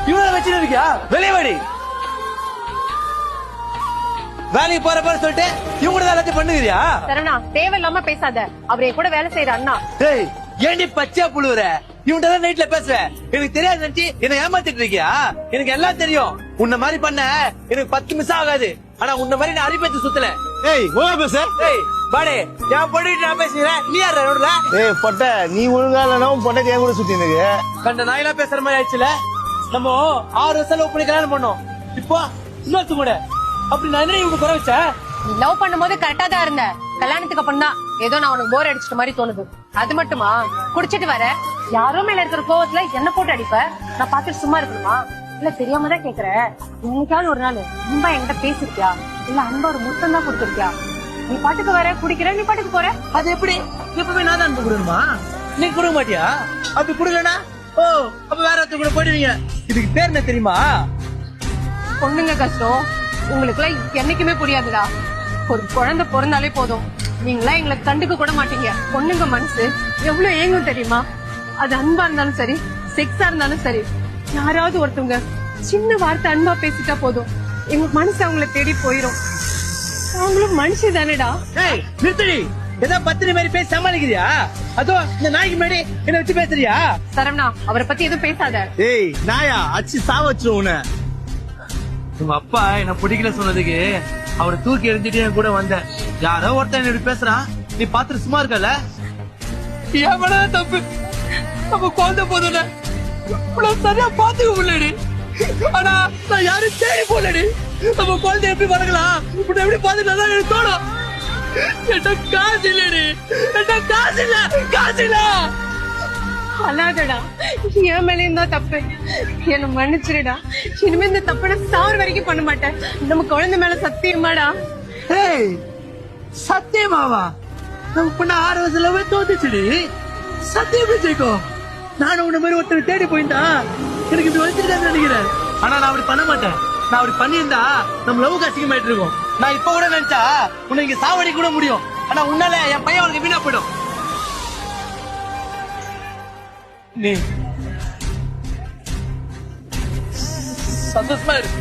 இவனை வச்சுட்டு இருக்கியா? வெளியே வாடி. வேலைக்கு போற போற சொல்லிட்டு இவங்க தான் எல்லாத்தையும் பண்ணுகிறியா? சரவணா, தேவையில்லாம பேசாத. அவரே கூட வேலை செய்யற அண்ணா. ஏண்டி பச்சையா புழுவுற? இவன்ட்ட தான் நைட்ல பேசுவேன். எனக்கு தெரியாது நினைச்சு என்ன ஏமாத்திட்டு இருக்கியா? எனக்கு எல்லாம் தெரியும். உன்ன மாதிரி பண்ண எனக்கு 10 நிமிஷம் ஆகாது. ஆனா உன்ன மாதிரி நான் அரிப்பேச்சு சுத்தல. பேச பாடே என் பொண்ணுட்டு நான் பேசுறேன். நீ யார ரோட்ல? பொட்ட நீ ஒழுங்கா இல்லனா உன் பொட்டை என் கூட சுத்தி நிக்கு. கண்ட நாயெல்லாம் பேசுற மாதிரி ஆயிடுச்சுல. நம்ம 6 வருஷம் லவ் பண்ணி கல்யாணம் பண்ணோம். இப்போ இன்னொருத்து கூட அப்படி நான் என்ன இவங்க குறை வச்ச? லவ் பண்ணும்போது கரெக்டா தான் இருந்த. கல்யாணத்துக்கு அப்புறம் தான் ஏதோ நான் உனக்கு போர் அடிச்சிட்ட மாதிரி தோணுது. அது மட்டுமா? குடிச்சிட்டு வர யாரோ மேல இருக்கிற கோவத்துல என்ன போட்டு அடிப்ப. நான் பாத்துட்டு சும்மா இருக்கணுமா? இல்ல தெரியாம தான் கேக்குறேன். இன்னைக்காவது ஒரு நாள் அன்பா என்கிட்ட பேசிருக்கியா? இல்ல அன்பா ஒரு முத்தம் தான் கொடுத்திருக்கியா? நீ பாட்டுக்கு வர, குடிக்கிற, நீ பாட்டுக்கு போற. அது எப்படி? எப்பவுமே நான் தான் அன்பு கொடுக்கணுமா? நீ கொடுக்க மாட்டியா? அப்படி கொடுக்கலனா அப்ப வேற ஒருத்தர் கூட போயிடுவீங்க. இதுக்கு பேர் என்ன தெரியுமா? பொண்ணுங்க கஷ்டம் உங்களுக்கு எல்லாம் என்னைக்குமே புரியாதுடா. ஒரு குழந்தை பிறந்தாலே போதும், நீங்களா எங்களை கண்டுக்க கூட மாட்டீங்க. பொண்ணுங்க மனசு எவ்வளவு ஏங்கும் தெரியுமா? அது அன்பா இருந்தாலும் சரி, செக்ஸா இருந்தாலும் சரி, யாராவது ஒருத்தவங்க சின்ன வார்த்தை அன்பா பேசிட்டா போதும், எங்க மனசு அவங்களை தேடி போயிரும். அவங்களும் மனுஷி தானேடா. நிறுத்தடி. ஏதோ பத்திரி மாதிரி பேசி சமாளிக்கிறியா? அதோ இந்த நாய்க்கு முன்னாடி என்ன வச்சு பேசுறியா? சரவணா, அவரை பத்தி எதுவும் பேசாத. நாயா அச்சு சாவச்சு உன. உங்க அப்பா என்ன பிடிக்கல சொன்னதுக்கு அவரை தூக்கி எறிஞ்சிட்டு என் கூட வந்த. யாரோ ஒருத்தன் இப்படி பேசுறான், நீ பாத்துட்டு சும்மா இருக்கல? ஏன் தப்பு? நம்ம குழந்தை போதுல சரியா பாத்துக்க முடியலடி. ஆனா நான் யாரும் தேடி போலடி. நம்ம குழந்தை எப்படி வளர்க்கலாம், இப்படி எப்படி பாத்துக்கலாம் எனக்கு தோணும். என்ன காசு இல்லடி, என்ன காசு இல்ல, காசு இல்ல. அல்லாதடா, என் மேலேயும் தான் தப்பு. என்ன மன்னிச்சிருடா. இனிமே இந்த தப்பு நான் சாவர வரைக்கும் பண்ண மாட்டேன். நம்ம குழந்தை மேல சத்தியமாடா. சத்தியமாவா? நம்ம பொண்ணு 6 வருஷத்துல தோத்துச்சுடி. சத்தியம் வச்சுக்கோ. நானும் உன்ன மாதிரி ஒருத்தர் தேடி போயிருந்தா எனக்கு இப்படி வச்சிருக்கான்னு நினைக்கிறேன். ஆனா நான் அப்படி பண்ண மாட்டேன். நான் அப்படி பண்ணியிருந்தா நம்ம லவ் கஷ்டமாயிட்டு இருக்கோம். நான் இப்ப கூட நினைச்சா உன்னை இங்க சாவடி கூட முடியும். ஆனா உன்னால என் பையன் அவனுக்கு வீணா போயிடும். நீ சந்தோஷமா இருக்கு.